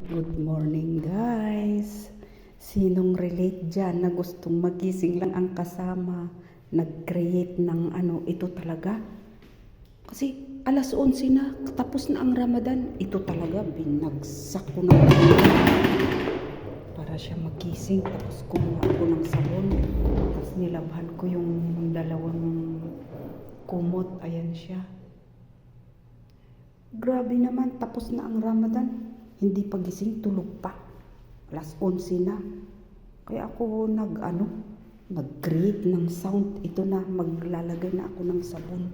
Good morning guys. Sinong relate dyan na gustong magising lang ang kasama? Nag-create ng ito talaga. Kasi alas 11 na, tapos na ang Ramadan. Ito talaga, binagsak ko ng para siya magising. Tapos kumuha ko ng sabon. Tapos nilabhan ko yung dalawang kumot. Ayan siya. Grabe naman, tapos na ang Ramadan. Hindi pa gising, tulog pa. Alas 11 na. Kaya ako nag-create ng sound. Ito na, maglalagay na ako ng sabon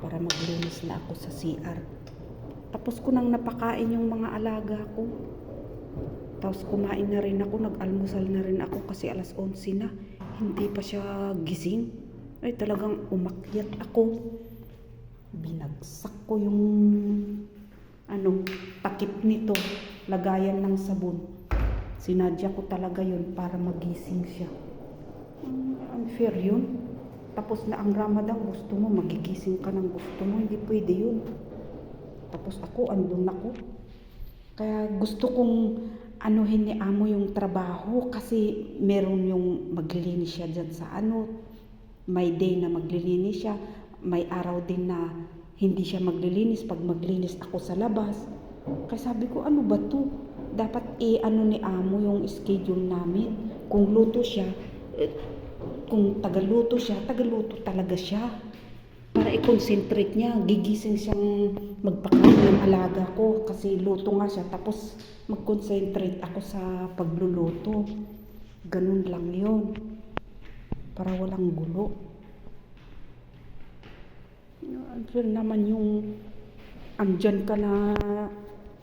para maglinis na ako sa CR. Tapos ko nang napakain yung mga alaga ko. Tapos kumain na rin ako, nag-almusal na rin ako kasi alas 11 na. Hindi pa siya gising. Ay talagang umakyat ako. Binagsak ko yung takip nito, lagayan ng sabon. Sinadya ko talaga yun para magising siya. Unfair yun. Tapos na ang Ramadan, gusto mo magigising ka ng gusto mo, hindi pwede yun. Tapos ako, andun ako. Kaya gusto kong anuhin ni amo yung trabaho kasi meron yung maglilinis siya dyan sa may day na maglilinis siya, may araw din na hindi siya maglilinis pag maglinis ako sa labas. Kaya sabi ko, ano ba to? Dapat ni amo yung schedule namin. Kung luto siya, kung tagaluto siya, tagaluto talaga siya. Para i-concentrate niya, gigising siyang magpakain ng alaga ko kasi luto nga siya. Tapos mag-concentrate ako sa pagluluto. Ganun lang yun. Para walang gulo. Unfair naman yung andyan ka na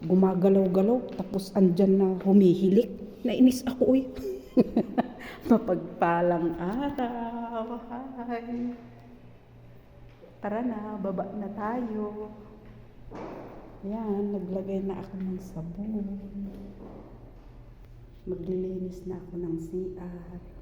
gumagalaw-galaw tapos andyan na humihilik. Nainis ako Mapagpalang araw. Hi. Tara na, baba na tayo. Yan, naglagay na ako ng sabon. Maglilinis na ako ng CR.